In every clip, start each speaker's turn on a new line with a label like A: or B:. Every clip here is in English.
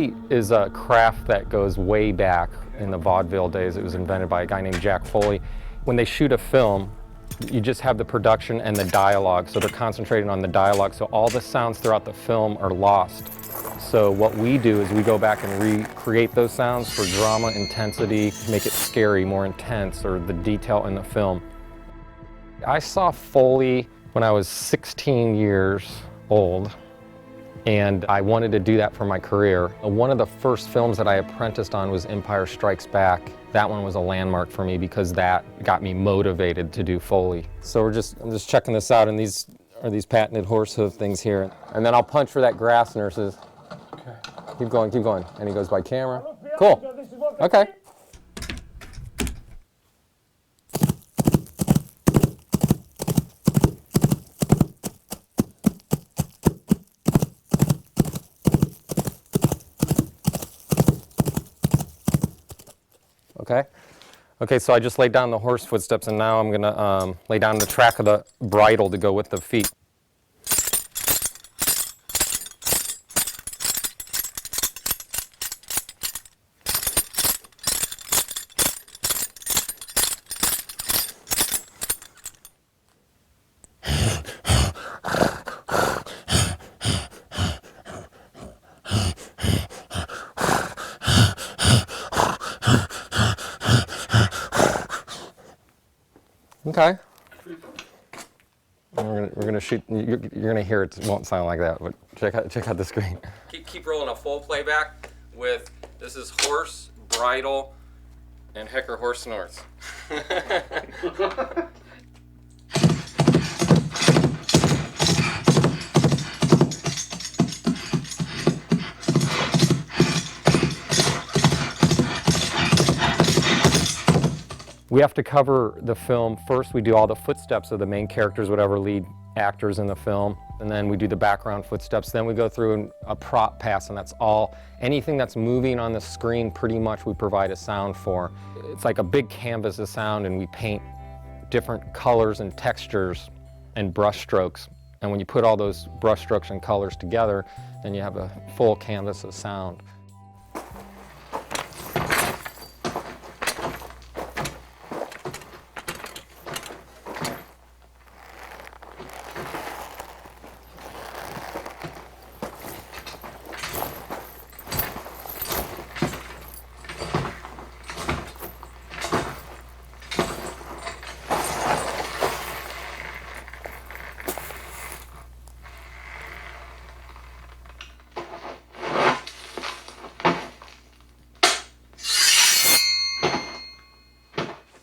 A: Foley is a craft that goes way back in the vaudeville days. It was invented by a guy named Jack Foley. When they shoot a film, you just have the production and the dialogue, so they're concentrating on the dialogue, so all the sounds throughout the film are lost. So what we do is we go back and recreate those sounds for drama, intensity, make it scary, more intense, or the detail in the film. I saw Foley when I was 16 years old, and I wanted to do that for my career. One of the first films that I apprenticed on was Empire Strikes Back. That one was a landmark for me because that got me motivated to do Foley. So I'm just checking this out, and these are these patented horse hoof things here. And then I'll punch for that grass, nurses. Okay. Keep going, keep going. And he goes by camera. Cool. Okay. Okay. Okay, so I just laid down the horse footsteps, and now I'm going to lay down the track of the bridle to go with the feet. Okay. We're gonna shoot. You're gonna hear it. It won't sound like that, but check out the screen. Keep rolling a full playback with this is horse, bridle, and Hecker horse snorts. We have to cover the film. First, we do all the footsteps of the main characters, whatever lead actors in the film, and then we do the background footsteps. Then we go through a prop pass, and that's all. Anything that's moving on the screen, pretty much we provide a sound for. It's like a big canvas of sound, and we paint different colors and textures and brush strokes. And when you put all those brush strokes and colors together, then you have a full canvas of sound.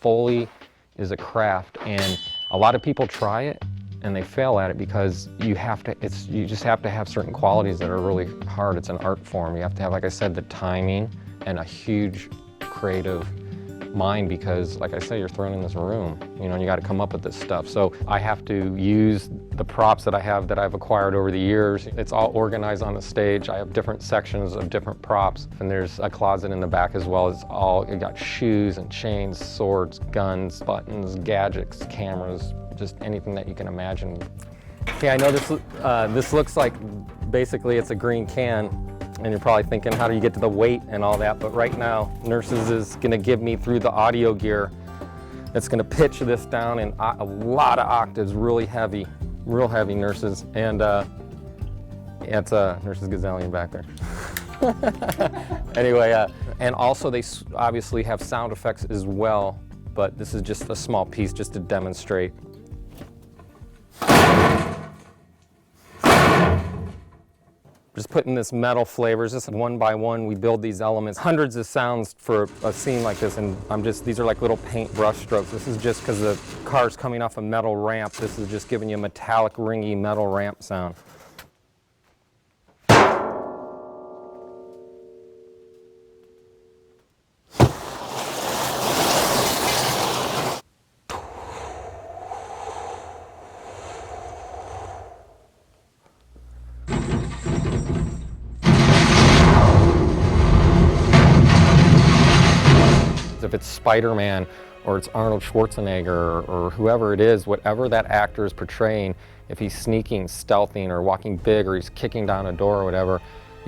A: Foley is a craft, and a lot of people try it and they fail at it because you just have to have certain qualities that are really hard. It's an art form. You have to have, like I said, the timing and a huge creative mind because, like I say, you're thrown in this room, and you got to come up with this stuff. So I have to use the props that I have that I've acquired over the years. It's all organized on the stage. I have different sections of different props, and there's a closet in the back as well. You got shoes and chains, swords, guns, buttons, gadgets, cameras, just anything that you can imagine. Okay, I know this looks like basically it's a green can. And you're probably thinking, how do you get to the weight and all that? But right now, Nurses is going to give me through the audio gear. It's going to pitch this down in a lot of octaves, really heavy, real heavy, Nurses. And it's Nurses Gazillion back there. Anyway, and also they obviously have sound effects as well, but this is just a small piece just to demonstrate. Just putting this metal flavors, just one by one we build these elements. Hundreds of sounds for a scene like this, and these are like little paint brush strokes. This is just because the car's coming off a metal ramp. This is just giving you a metallic, ringy metal ramp sound. If it's Spider-Man or it's Arnold Schwarzenegger or whoever it is, whatever that actor is portraying, if he's sneaking, stealthing, or walking big, or he's kicking down a door or whatever,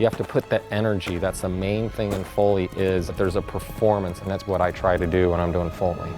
A: You have to put that energy. That's the main thing in Foley, is that there's a performance, and that's what I try to do when I'm doing Foley.